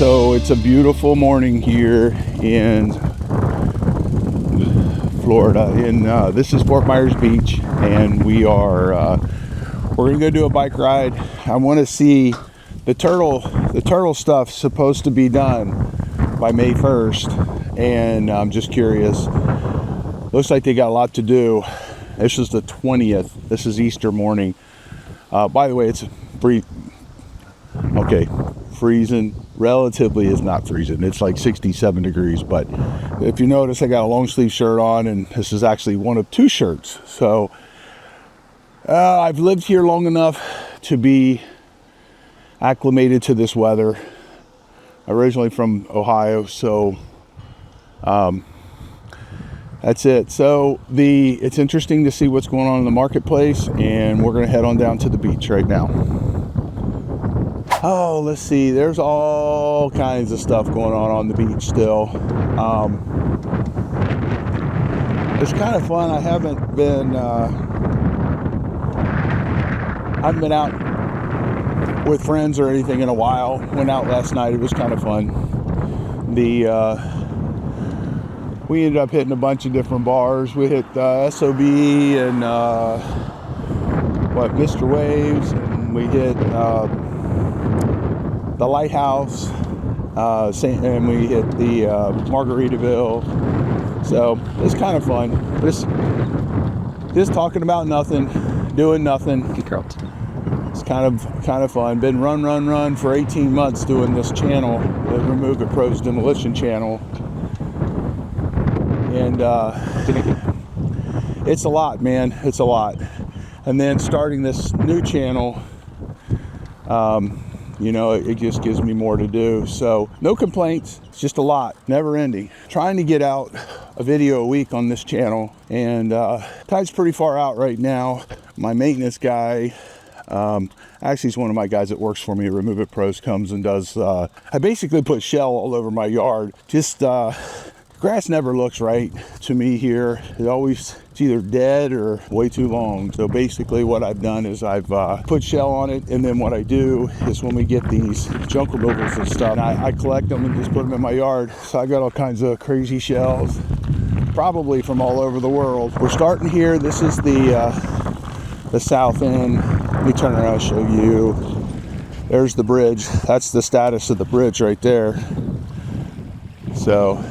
So it's a beautiful morning here in Florida. This is Fort Myers Beach, and we're gonna go do a bike ride. I want to see the turtle stuff supposed to be done by May 1st, and I'm just curious. Looks like they got a lot to do. This is the 20th. This is Easter morning. By the way, it's freezing. Relatively is not freezing. It's like 67 degrees, but if you notice, I got a long sleeve shirt on, and this is actually one of two shirts. So I've lived here long enough to be acclimated to this weather. Originally from Ohio, so that's it. So it's interesting to see what's going on in the marketplace, and we're going to head on down to the beach right now. Oh, let's see. There's all kinds of stuff going on the beach still. It's kind of fun. I haven't been out with friends or anything in a while. Went out last night. It was kind of fun. We ended up hitting a bunch of different bars. We hit SOB and Mr. Waves, and we hit the Lighthouse, and we hit the Margaritaville. So it's kind of fun. Just talking about nothing, doing nothing. It's kind of fun. Been run for 18 months doing this channel, the Remove It Pros Demolition channel, and it's a lot, man. It's a lot. And then starting this new channel, it just gives me more to do. So no complaints. It's just a lot, never ending. Trying to get out a video a week on this channel, and time's pretty far out right now. My maintenance guy, actually he's one of my guys that works for me at Remove It Pros, comes and does, I basically put shell all over my yard. Just, grass never looks right to me here. It's either dead or way too long. So basically what I've done is I've put shell on it, and then what I do is when we get these junk removals and stuff, I collect them and just put them in my yard. So I got all kinds of crazy shells, probably from all over the world. We're starting here. This is the south end. Let me turn around and show you. There's the bridge. That's the status of the bridge right there. So,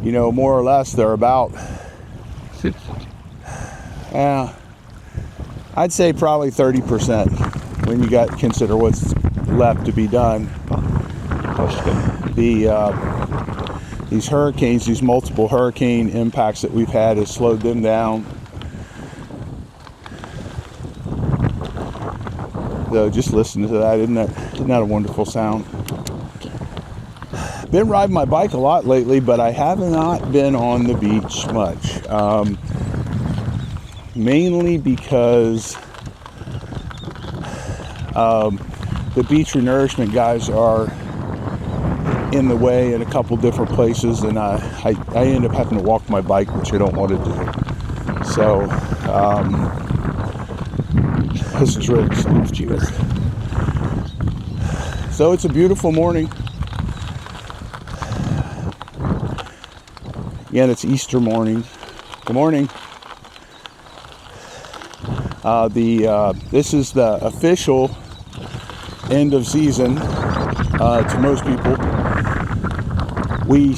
more or less they're about, I'd say probably 30% when you consider what's left to be done. These hurricanes, these multiple hurricane impacts that we've had has slowed them down. So just listen to that. Isn't that a wonderful sound? Been riding my bike a lot lately, but I have not been on the beach much. Mainly because the beach renourishment guys are in the way in a couple different places, and I end up having to walk my bike, which I don't want to do. So this is really soft here. So it's a beautiful morning. Again, it's Easter morning. Good morning. This is the official end of season to most people. We,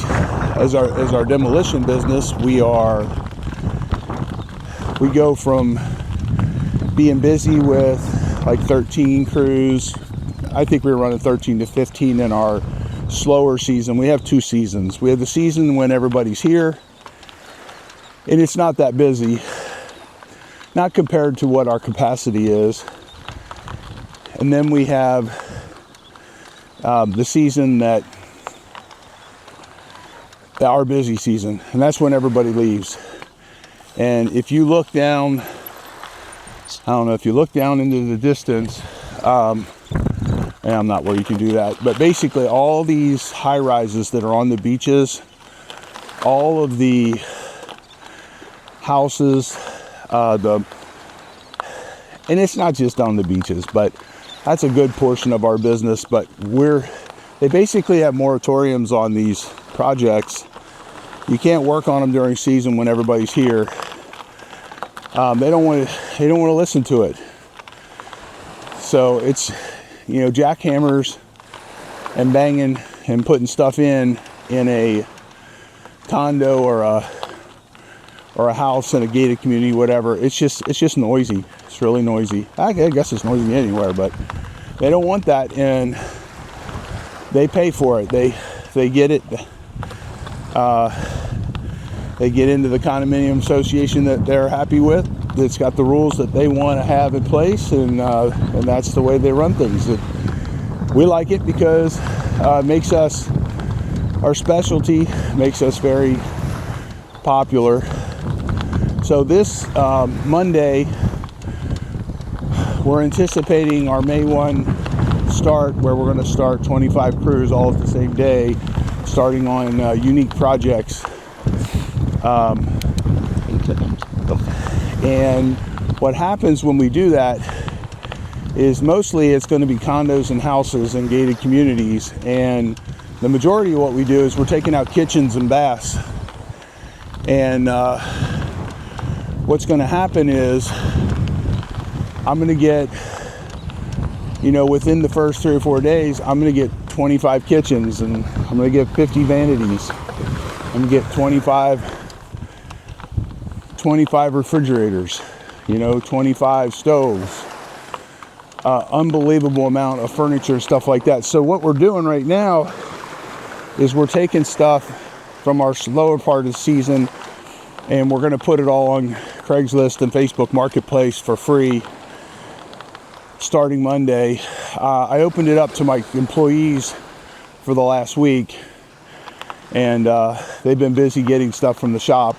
as our demolition business, we go from being busy with like 13 crews. I think we were running 13 to 15 in our slower season. We have two seasons. We have the season when everybody's here, and it's not that busy, not compared to what our capacity is. And then we have the season that our busy season, and that's when everybody leaves. And if you look down, I don't know if you look down into the distance, and I'm not where you can do that, but basically all these high rises that are on the beaches, all of the houses, and it's not just on the beaches, but that's a good portion of our business. But they basically have moratoriums on these projects. You can't work on them during season when everybody's here. They don't want to listen to it. So it's, you know, jackhammers and banging and putting stuff in a condo or a house in a gated community, whatever. It's just noisy. It's really noisy. I guess it's noisy anywhere, but they don't want that, and they pay for it. They get it. They get into the condominium association that they're happy with. That's got the rules that they want to have in place, and that's the way they run things. We like it because it makes us, our specialty makes us very popular. So this Monday, we're anticipating our May 1 start, where we're going to start 25 crews all at the same day, starting on unique projects. And what happens when we do that is mostly it's going to be condos and houses and gated communities, and the majority of what we do is we're taking out kitchens and baths. And what's going to happen is I'm going to get, you know, within the first 3 or 4 days, I'm going to get 25 kitchens, and I'm going to get 50 vanities. I'm going to get 25 refrigerators, you know, 25 stoves, unbelievable amount of furniture, stuff like that. So what we're doing right now is we're taking stuff from our slower part of the season, and we're going to put it all on Craigslist and Facebook Marketplace for free starting Monday. I opened it up to my employees for the last week, and they've been busy getting stuff from the shop.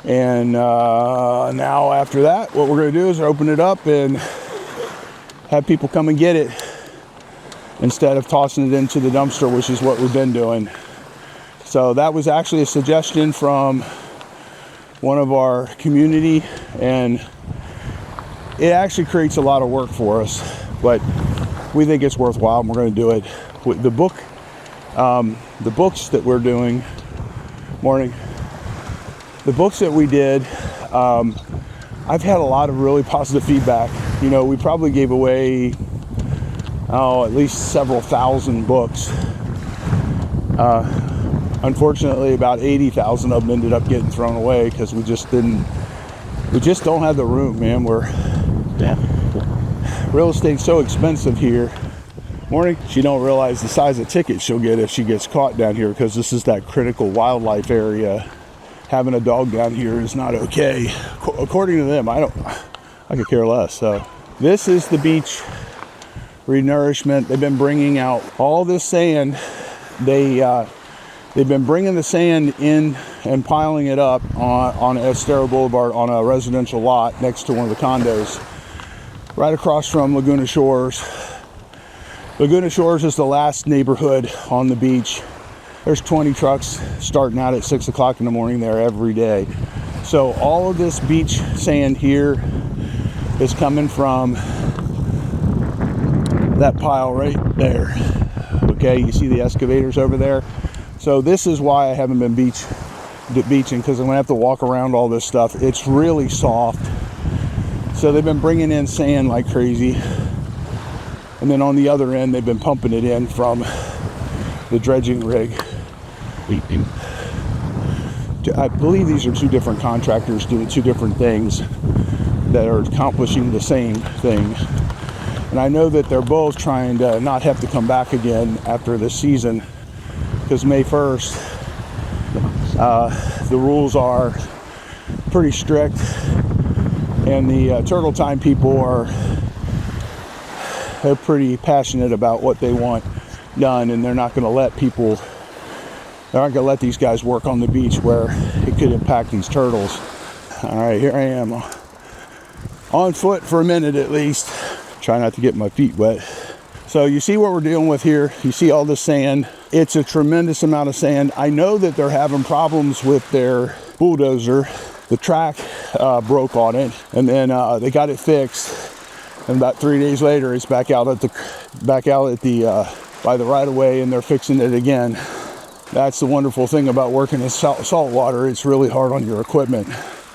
And now after that, what we're going to do is open it up and have people come and get it instead of tossing it into the dumpster, which is what we've been doing. So that was actually a suggestion from one of our community, and it actually creates a lot of work for us, but we think it's worthwhile, and we're going to do it. The books that we're doing, the books that we did, I've had a lot of really positive feedback. You know, we probably gave away, at least several thousand books. Unfortunately, about 80,000 of them ended up getting thrown away because we just don't have the room, man. Real estate's so expensive here. Morning. She don't realize the size of ticket she'll get if she gets caught down here, because this is that critical wildlife area. Having a dog down here is not okay, according to them. I could care less. So this is the beach renourishment. They've been bringing out all this sand. They've been bringing the sand in and piling it up on Estero Boulevard on a residential lot next to one of the condos, right across from Laguna Shores. Laguna Shores is the last neighborhood on the beach. There's 20 trucks starting out at 6 o'clock in the morning there every day. So all of this beach sand here is coming from that pile right there. Okay, you see the excavators over there? So this is why I haven't been beaching, because I'm gonna have to walk around all this stuff. It's really soft. So they've been bringing in sand like crazy. And then on the other end, they've been pumping it in from the dredging rig. I believe these are two different contractors doing two different things that are accomplishing the same thing. And I know that they're both trying to not have to come back again after this season, because May 1st, the rules are pretty strict, and the Turtle Time people they're pretty passionate about what they want done, and they're not going to let people, they aren't going to let these guys work on the beach where it could impact these turtles. All right, here I am on foot for a minute at least. Try not to get my feet wet. So you see what we're dealing with here. You see all the sand. It's a tremendous amount of sand. I know that they're having problems with their bulldozer. The track broke on it, and then they got it fixed. And about 3 days later, it's back out at the by the right of way, and they're fixing it again. That's the wonderful thing about working in salt water. It's really hard on your equipment.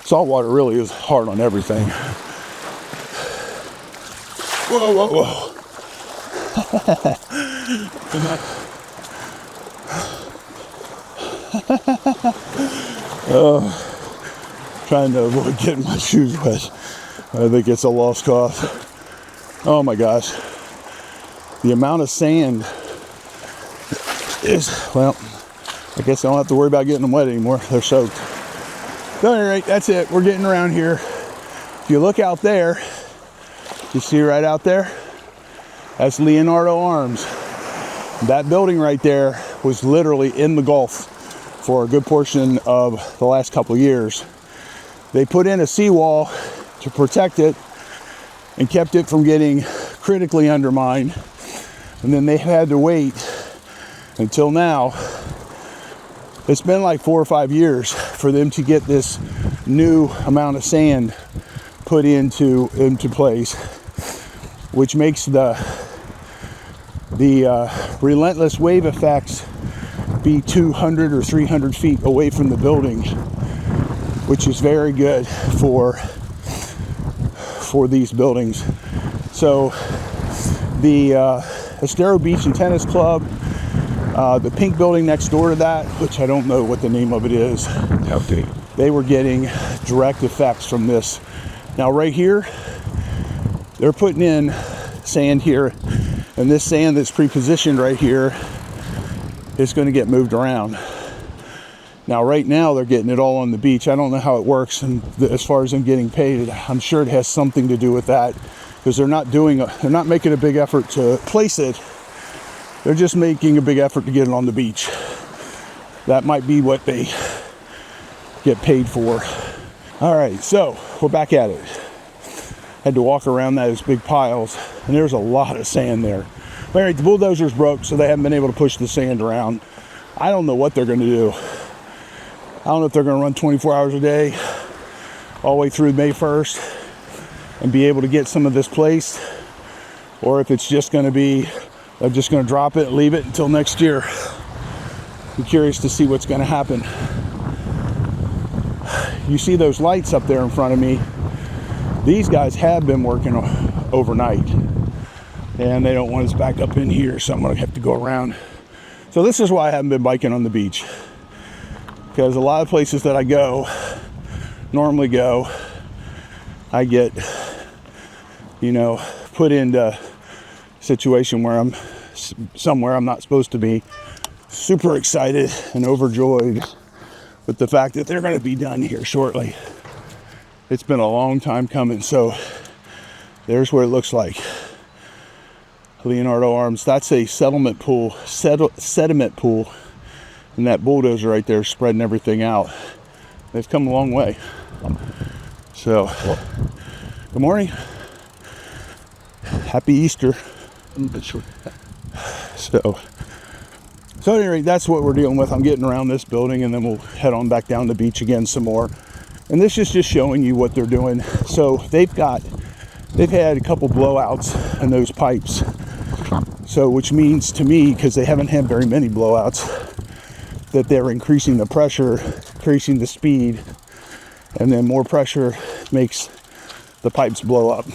Salt water really is hard on everything. Whoa, whoa, whoa. Trying to avoid getting my shoes wet. I think it's a lost cause. Oh my gosh. The amount of sand is, well, I guess I don't have to worry about getting them wet anymore. They're soaked. So at any rate, that's it. We're getting around here. If you look out there, you see right out there? That's Leonardo Arms. That building right there was literally in the Gulf for a good portion of the last couple of years. They put in a seawall to protect it and kept it from getting critically undermined. And then they had to wait until now. It's been like 4 or 5 years for them to get this new amount of sand put into place, which makes the relentless wave effects be 200 or 300 feet away from the building, which is very good for these buildings. So the Estero Beach and Tennis Club, the pink building next door to that, which I don't know what the name of it is, they were getting direct effects from this. Now right here, they're putting in sand here, and this sand that's pre-positioned right here is going to get moved around. Now right now they're getting it all on the beach. I don't know how it works, and as far as them getting paid, I'm sure it has something to do with that, because they're not making a big effort to place it. They're just making a big effort to get it on the beach. That might be what they get paid for. All right, so we're back at it. Had to walk around those big piles, and there's a lot of sand there. All right, the bulldozer's broke, so they haven't been able to push the sand around. I don't know what they're going to do. I don't know if they're going to run 24 hours a day all the way through May 1st and be able to get some of this placed, or if it's just going to be, they're just going to drop it and leave it until next year. I'm curious to see what's going to happen. You see those lights up there in front of me? These guys have been working overnight, and they don't want us back up in here, so I'm going to have to go around. So this is why I haven't been biking on the beach, because a lot of places that I normally go, I get, put into a situation where I'm somewhere I'm not supposed to be. Super excited and overjoyed with the fact that they're going to be done here shortly. It's been a long time coming. So there's what it looks like. Leonardo Arms. That's a sediment pool, and that bulldozer right there is spreading everything out. They've come a long way. So, good morning. Happy Easter. So at any rate, that's what we're dealing with. I'm getting around this building, and then we'll head on back down the beach again some more. And this is just showing you what they're doing. So they've had a couple blowouts in those pipes. So which means to me, because they haven't had very many blowouts, that they're increasing the pressure, increasing the speed, and then more pressure makes the pipes blow up.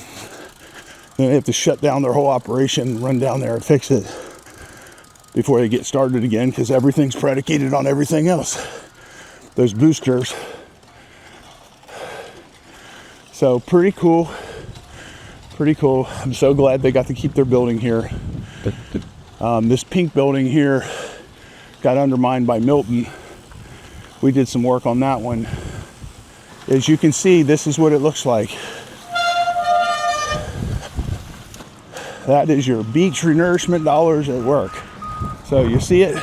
And they have to shut down their whole operation, run down there and fix it before they get started again, because everything's predicated on everything else. Those boosters. So pretty cool. Pretty cool. I'm so glad they got to keep their building here. This pink building here got undermined by Milton. We did some work on that one. As you can see, this is what it looks like. That is your beach renourishment dollars at work. So you see it?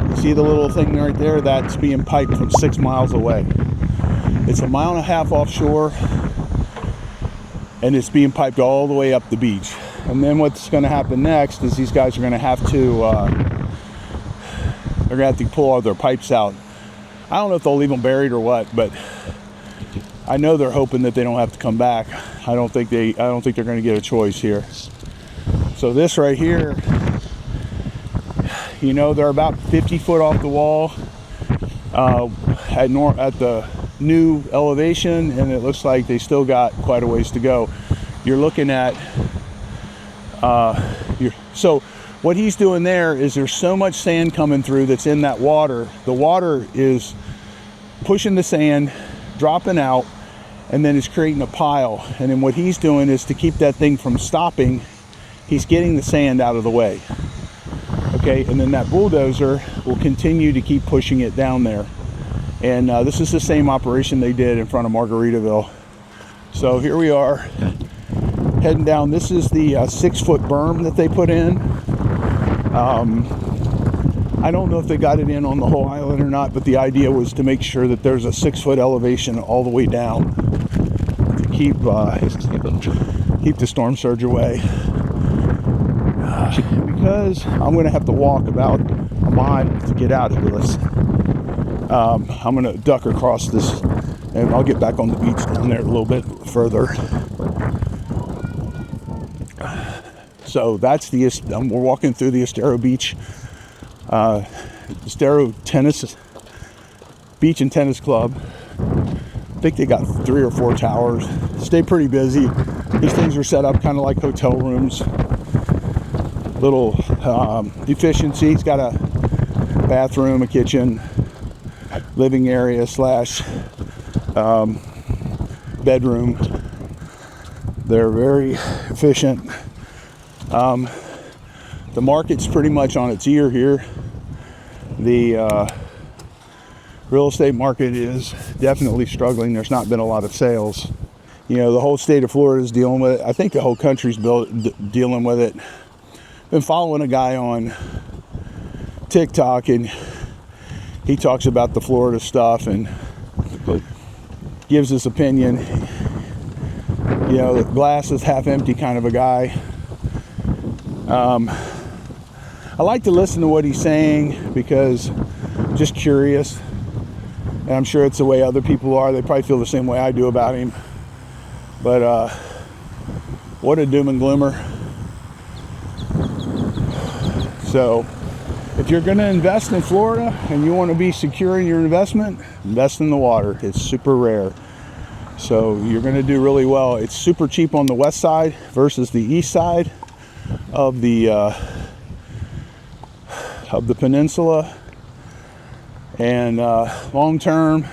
You see the little thing right there? That's being piped from 6 miles away. It's 1.5 miles offshore, and it's being piped all the way up the beach. And then what's going to happen next is these guys are going to have to pull all their pipes out. I don't know if they'll leave them buried or what, but I know they're hoping that they don't have to come back. I don't think they're going to get a choice here. So this right here, you know, they're about 50 foot off the wall at the new elevation, and it looks like they still got quite a ways to go. You're looking at so what he's doing there is there's so much sand coming through that's in that water. The water is pushing the sand, dropping out, and then it's creating a pile. And then what he's doing is to keep that thing from stopping, he's getting the sand out of the way. Okay, and then that bulldozer will continue to keep pushing it down there. And this is the same operation they did in front of Margaritaville. So here we are, heading down. This is the 6-foot berm that they put in. I don't know if they got it in on the whole island or not, but the idea was to make sure that there's a 6-foot elevation all the way down to keep the storm surge away. Because I'm going to have to walk about a mile to get out of this. I'm going to duck across this, and I'll get back on the beach down there a little bit further. So that's we're walking through the Estero Beach, Estero Tennis Beach and Tennis Club. I think they got 3 or 4 towers. Stay pretty busy. These things are set up kind of like hotel rooms. Little efficiency. It's got a bathroom, a kitchen, living area / bedroom. They're very efficient. The market's pretty much on its ear here. The real estate market is definitely struggling. There's not been a lot of sales. You know, the whole state of Florida is dealing with it. I think the whole country's dealing with it. Been following a guy on TikTok, and he talks about the Florida stuff and gives his opinion. You know, the glass is half empty kind of a guy. I like to listen to what he's saying because I'm just curious, and I'm sure it's the way other people are. They probably feel the same way I do about him. But what a doom and gloomer. So if you're going to invest in Florida and you want to be secure in your investment, invest in the water. It's super rare. So you're going to do really well. It's super cheap on the west side versus the east side of the peninsula. And long term,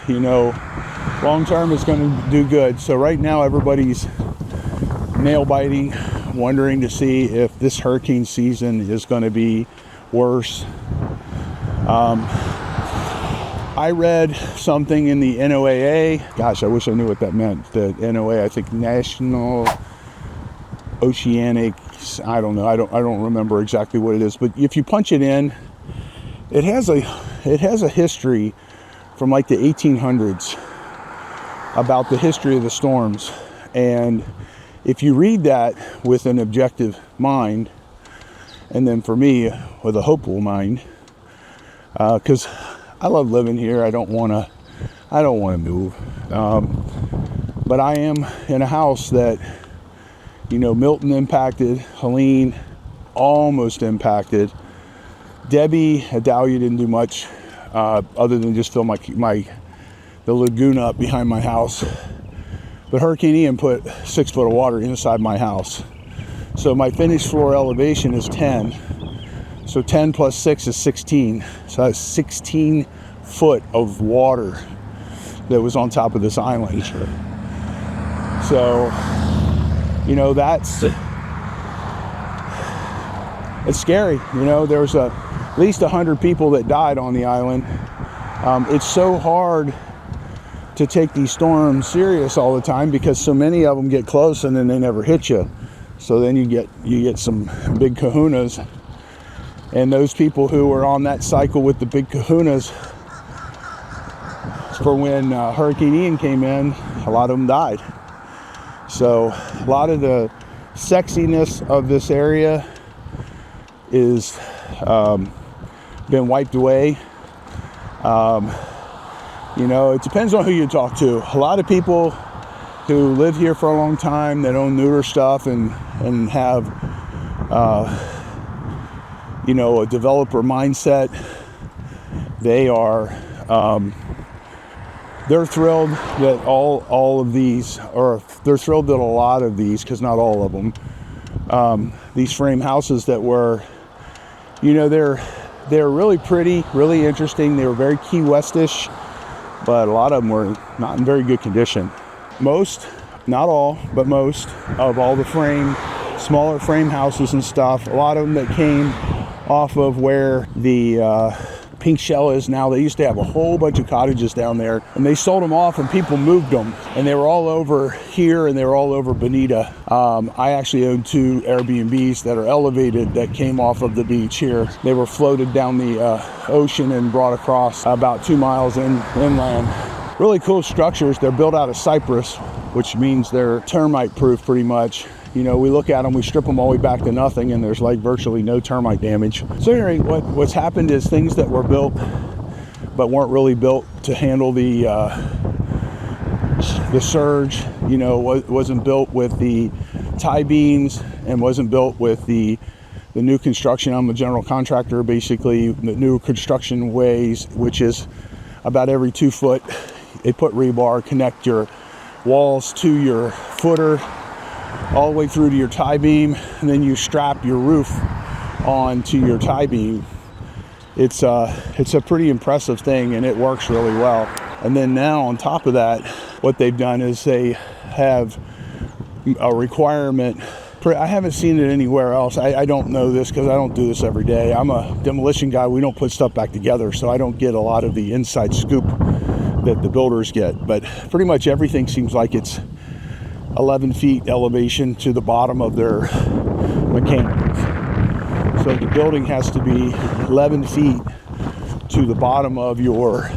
you know, long term is going to do good. So right now everybody's nail biting, wondering to see if this hurricane season is going to be worse. I read something in the NOAA. Gosh, I wish I knew what that meant. The NOAA, I think National Oceanic, I don't know. I don't remember exactly what it is. But if you punch it in, it has a history from like the 1800s about the history of the storms. And if you read that with an objective mind, and then for me with a hopeful mind, because I love living here. I don't want to move. But I am in a house that, you know, Milton impacted, Helene almost impacted. Debbie, Adalia didn't do much other than just fill the lagoon up behind my house. But Hurricane Ian put 6 foot of water inside my house. So my finished floor elevation is 10. So 10 plus 6 is 16. So that's 16 foot of water that was on top of this island. So, you know, it's scary. You know, there was at least 100 people that died on the island. It's so hard to take these storms serious all the time because so many of them get close and then they never hit you. So then you get some big kahunas. And those people who were on that cycle with the big kahunas for when Hurricane Ian came in, a lot of them died. So a lot of the sexiness of this area is been wiped away. You know, it depends on who you talk to. A lot of people who live here for a long time, that own newer stuff and have, you know, a developer mindset. They are, they're thrilled that all of these, or they're thrilled that a lot of these, because not all of them, these frame houses that were, you know, they're really pretty, really interesting. They were very Key West-ish, but a lot of them were not in very good condition. Most, not all, but most of all the smaller frame houses and stuff, a lot of them that came off of where the Pink Shell is now. They used to have a whole bunch of cottages down there, and they sold them off and people moved them, and they were all over here and they were all over Bonita. I actually own 2 Airbnbs that are elevated that came off of the beach here. They were floated down the ocean and brought across about 2 miles inland. Really cool structures. They're built out of cypress, which means they're termite proof pretty much. You know, we look at them, we strip them all the way back to nothing, and there's like virtually no termite damage. So anyway, what's happened is things that were built but weren't really built to handle the surge, you know, wasn't built with the tie beams and wasn't built with the new construction. I'm a general contractor, basically. The new construction ways, which is about every 2 foot, they put rebar, connect your walls to your footer, all the way through to your tie beam, and then you strap your roof onto your tie beam. It's a pretty impressive thing, and it works really well. And then now on top of that, what they've done is they have a requirement. I haven't seen it anywhere else. I don't know this because I don't do this every day. I'm a demolition guy. We don't put stuff back together, so I don't get a lot of the inside scoop that the builders get. But pretty much everything seems like it's 11 feet elevation to the bottom of their mechanics. So the building has to be 11 feet to the bottom of your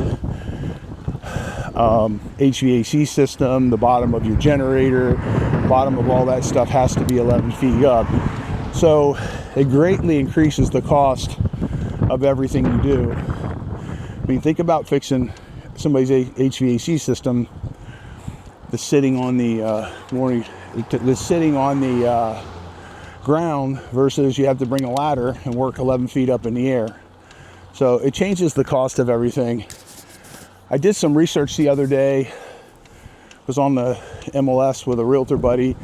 HVAC system, the bottom of your generator, bottom of all that stuff has to be 11 feet up. So it greatly increases the cost of everything you do. I mean, think about fixing somebody's HVAC system that's sitting on the ground versus you have to bring a ladder and work 11 feet up in the air. So it changes the cost of everything. I did some research the other day. Was on the MLS with a realtor buddy,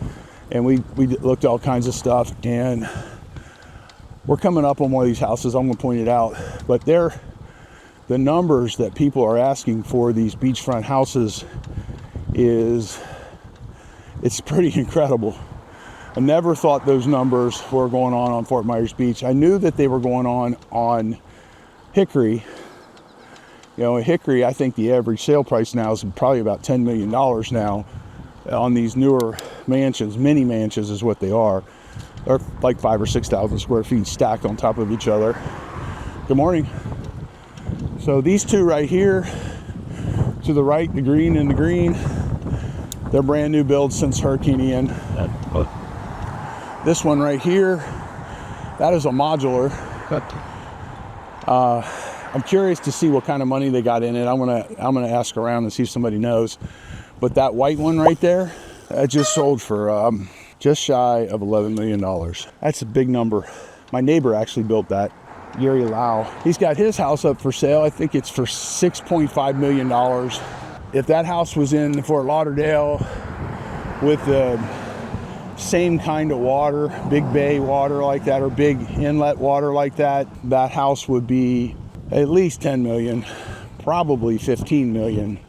and we looked at all kinds of stuff, and we're coming up on one of these houses. I'm going to point it out, but the numbers that people are asking for these beachfront houses it's pretty incredible. I never thought those numbers were going on Fort Myers Beach. I knew that they were going on Hickory. You know, in Hickory, I think the average sale price now is probably about $10 million now on these newer mansions. Mini mansions is what they are. They're like 5,000 or 6,000 square feet stacked on top of each other. Good morning. So these two right here, to the right, the green and the green, they're brand new builds since Hurricane Ian. This one right here, that is a modular. I'm curious to see what kind of money they got in it. I'm gonna ask around and see if somebody knows. But that white one right there, that just sold for just shy of $11 million. That's a big number. My neighbor actually built that, Gary Lau. He's got his house up for sale. I think it's for $6.5 million. If that house was in Fort Lauderdale with the same kind of water, big bay water like that, or big inlet water like that, that house would be at least 10 million, probably 15 million.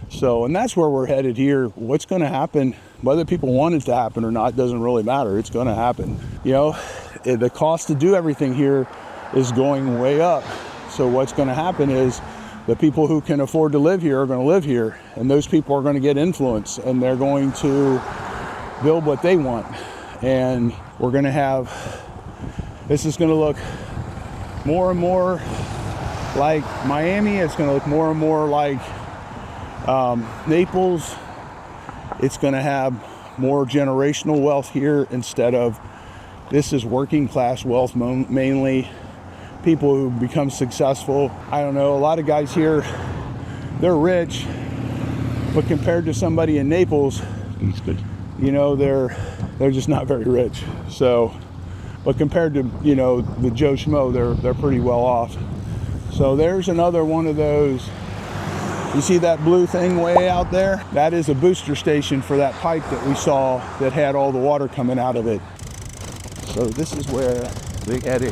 So, and that's where we're headed here. What's going to happen, whether people want it to happen or not, doesn't really matter. It's going to happen. You know, the cost to do everything here is going way up. So what's going to happen is the people who can afford to live here are going to live here, and those people are going to get influence, and they're going to build what they want. And we're going to have, this is going to look more and more like Miami. It's going to look more and more like Naples. It's going to have more generational wealth here instead of, this is working class wealth mainly. People who become successful. I don't know, a lot of guys here, they're rich, but compared to somebody in Naples, you know, they're just not very rich. So, but compared to, you know, the Joe Schmo, they're pretty well off. So there's another one of those. You see that blue thing way out there? That is a booster station for that pipe that we saw that had all the water coming out of it. So this is where they had a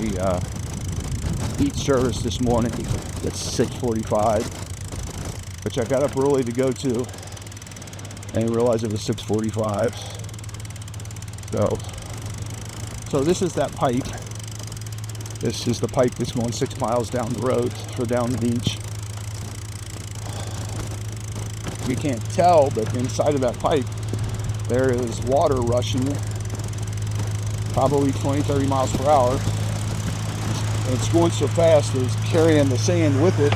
heat service this morning. It's 6:45, which I got up early to go to and realized it was 6:45. So this is that pipe. This is the pipe that's going 6 miles down the road or down the beach. You can't tell, but inside of that pipe there is water rushing probably 20-30 miles per hour. And it's going so fast that it's carrying the sand with it,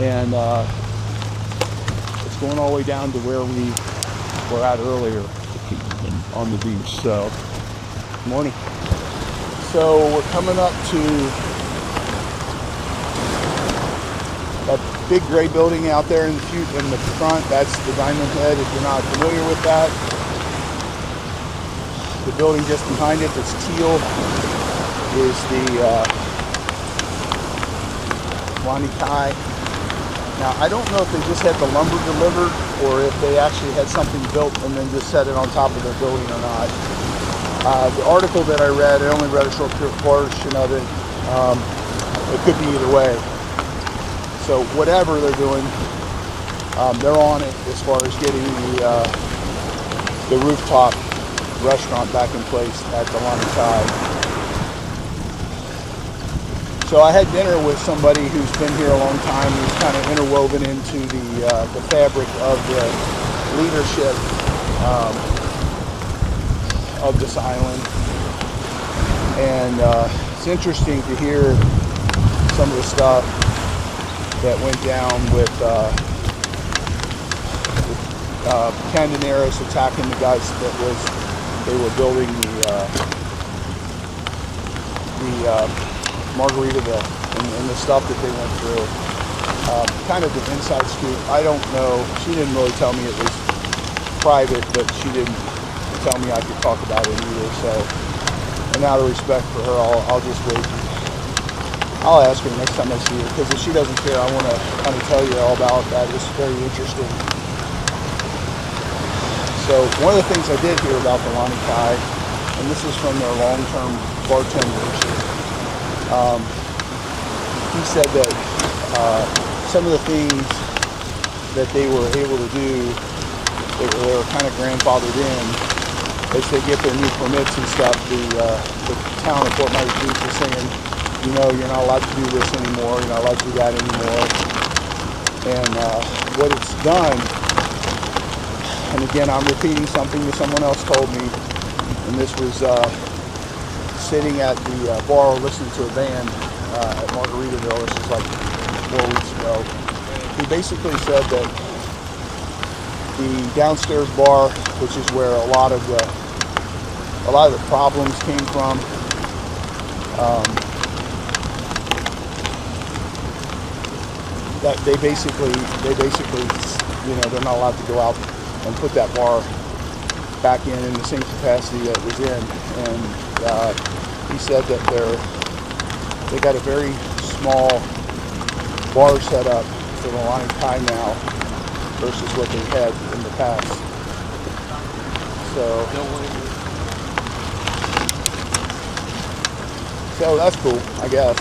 and it's going all the way down to where we were at earlier on the beach. So, good morning. So we're coming up to that big gray building out there in the front. That's the Diamond Head, if you're not familiar with that. The building just behind it that's teal is the Lani Kai. Now, I don't know if they just had the lumber delivered or if they actually had something built and then just set it on top of their building or not. The article that I read, I only read a short portion of it. It could be either way. So whatever they're doing, they're on it as far as getting the rooftop restaurant back in place at the Lani Kai. So I had dinner with somebody who's been here a long time, who's kind of interwoven into the fabric of the leadership of this island. And it's interesting to hear some of the stuff that went down with Candineros attacking the guys that they were building the Margaritaville and the stuff that they went through. Kind of the inside scoop. I don't know. She didn't really tell me it was private, but she didn't tell me I could talk about it either. So, and out of respect for her, I'll just wait. I'll ask her next time I see her, because if she doesn't care, I want to kind of tell you all about that. It's very interesting. So one of the things I did hear about the Lani Kai, and this is from their long-term bartenders, he said that some of the things that they were able to do, they were kind of grandfathered in as they get their new permits and stuff. The town of Fort Myers Beach was saying, you know, you're not allowed to do this anymore, you're not allowed to do that anymore. And what it's done, and again, I'm repeating something that someone else told me, and this was sitting at the bar listening to a band at Margaritaville. This was like 4 weeks ago. He basically said that the downstairs bar, which is where a lot of the problems came from, that they basically, you know, they're not allowed to go out and put that bar back in the same capacity that it was in. And he said that they got a very small bar set up for the Lani Kai now versus what they had in the past. So that's cool, I guess.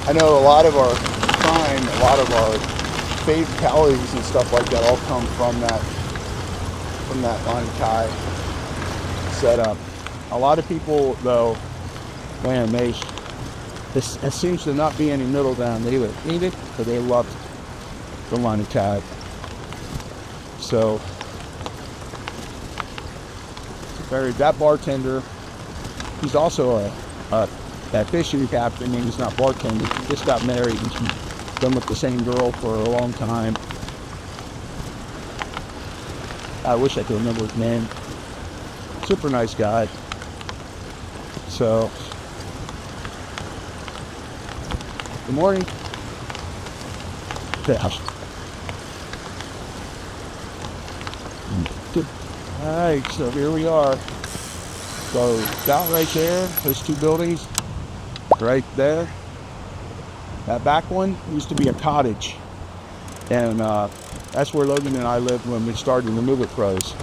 I know a lot of our crime, a lot of our fatalities and stuff like that all come from that Lani Kai setup. A lot of people, though, man, it seems to not be any middle ground. They either hate it or they love the Lani Kai. So, that bartender, he's also that fishing captain, and he's not bartending. He just got married and he's been with the same girl for a long time. I wish I could remember his name. Super nice guy. So, good morning. Yeah. Good. Alright, so here we are. So that right there, those two buildings, right there. That back one used to be a cottage. And that's where Logan and I lived when we started the Move It Pros.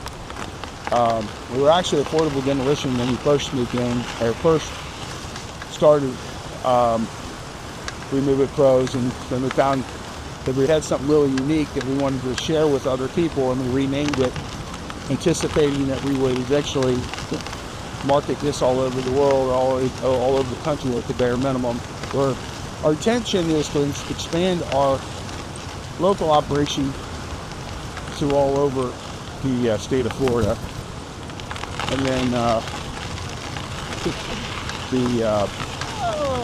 We were actually affordable demolition when we first moved in, or first started we Move It Pros, and then we found that we had something really unique that we wanted to share with other people, and we renamed it, anticipating that we would eventually market this all over the world, all over the country at the bare minimum. Our intention is to expand our local operation to all over the state of Florida, and then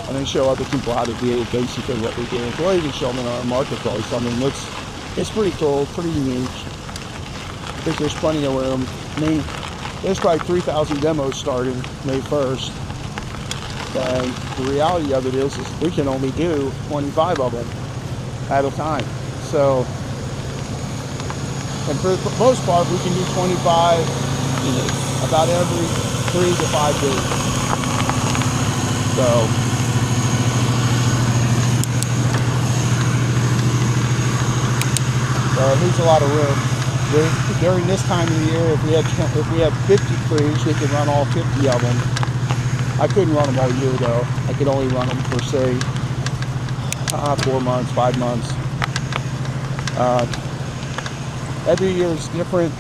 and then show other people how to do basically what we do. We'll even show them in our marketplace. I mean, it's pretty cool, pretty unique. I think there's plenty of room. I mean, there's probably 3,000 demos starting May 1st. And the reality of it is we can only do 25 of them at a time. So, and for the most part, we can do 25 about every 3 to 5 days. So, it leaves a lot of room. During this time of the year, if we have 50 crews, we can run all 50 of them. I couldn't run them all year though. I could only run them for say 4 months, 5 months. Every year is different.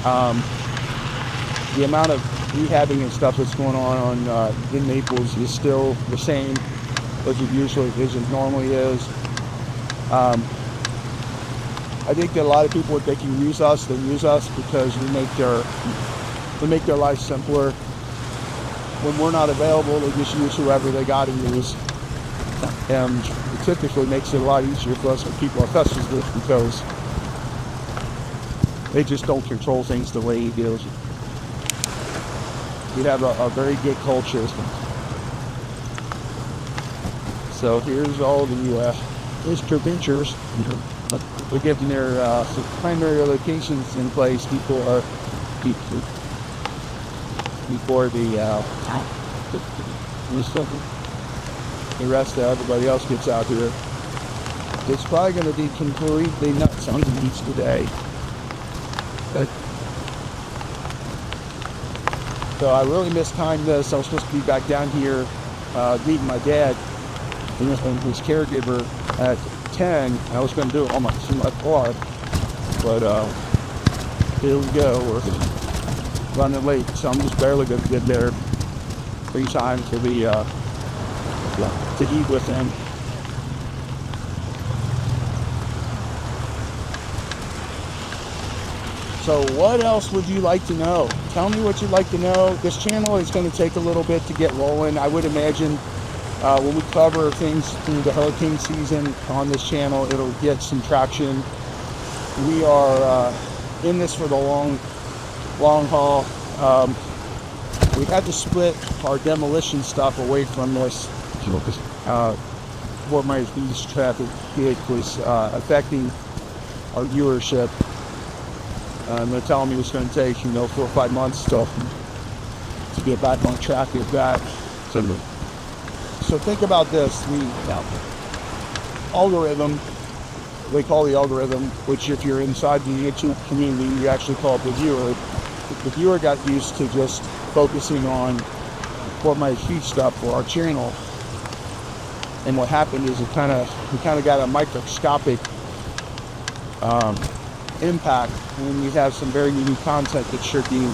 The amount of rehabbing and stuff that's going on in Naples is still the same as it normally is. I think that a lot of people, if they can use us, they use us because we make their life simpler. When we're not available, they just use whoever they got to use, and it typically makes it a lot easier for us when people are customers because they just don't control things the way he does. We have a very good culture. So here's all the ventures. We're getting their primary locations in place before the rest of everybody else gets out here. It's probably going to be completely nuts on the beach today. So I really mistimed this. I was supposed to be back down here meeting my dad and his caregiver at 10. I was going to do it on my car, but here we go. We're running late, so I'm just barely going to get there. Free time to eat with him. So what else would you like to know? Tell me what you'd like to know. This channel is going to take a little bit to get rolling. I would imagine when we cover things through the hurricane season on this channel, it'll get some traction. We are in this for the long haul. We had to split our demolition stuff away from this. Fort Myers Beach traffic was affecting our viewership. They're telling me it's going to take 4 or 5 months to get back on track with that. So think about this: the algorithm, they call the algorithm, which if you're inside the YouTube community, you actually call it the viewer. The viewer got used to just focusing on Fort Myers Beach stuff for our channel, and what happened is we kind of got a microscopic impact, and we have some very unique content that should be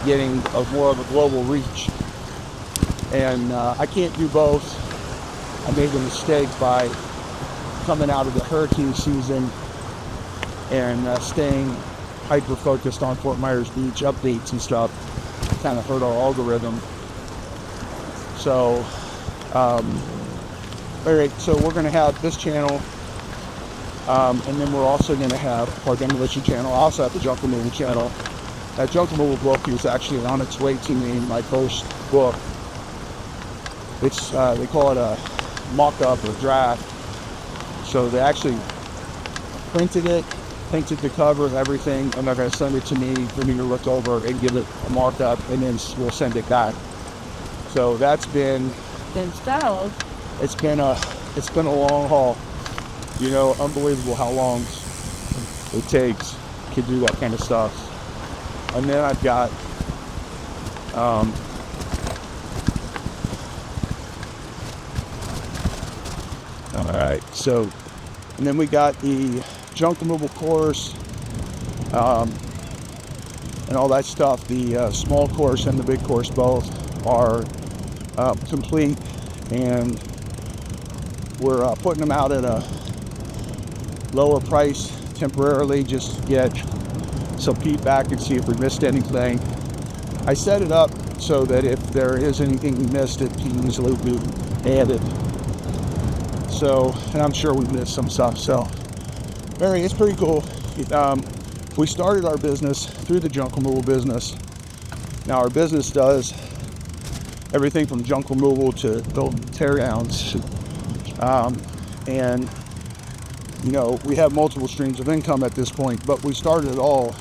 getting more of a global reach. And I can't do both. I made a mistake by coming out of the hurricane season and staying hyper focused on Fort Myers Beach updates and stuff. Kind of hurt our algorithm. So alright, so we're going to have this channel, and then we're also going to have our demolition channel. I also have the junk removal channel. That junk removal book is actually on its way to me, my first book. It's they call it a mock-up or draft. So they actually printed it, painted the cover, everything, and they're going to send it to me for me to look over and give it a markup, and then we'll send it back. So that's been installed. It's been a long haul. You know, unbelievable how long it takes to do that kind of stuff. And then I've got all right, so, and then we got the junk removal course, and all that stuff. The small course and the big course both are complete, and we're putting them out at a lower price temporarily, just to get some feedback and see if we missed anything. I set it up so that if there is anything we missed, it can easily be added. So, and I'm sure we missed some stuff. So, it's pretty cool. We started our business through the junk removal business. Now, our business does everything from junk removal to building teardowns. And, you know, we have multiple streams of income at this point, but we started it all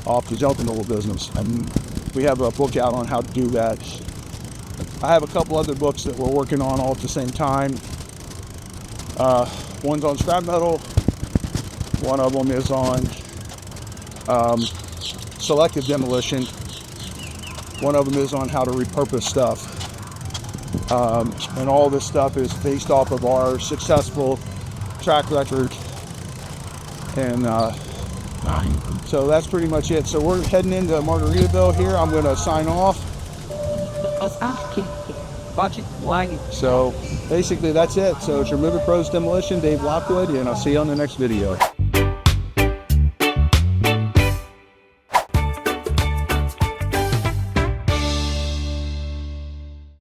off the junk removal business. And we have a book out on how to do that. I have a couple other books that we're working on all at the same time. One's on scrap metal. One of them is on selective demolition. One of them is on how to repurpose stuff. And all this stuff is based off of our successful track record. And so that's pretty much it. So we're heading into Margaritaville here. I'm going to sign off. So basically that's it. So it's your Movie Pros Demolition, Dave Lockwood, and I'll see you on the next video.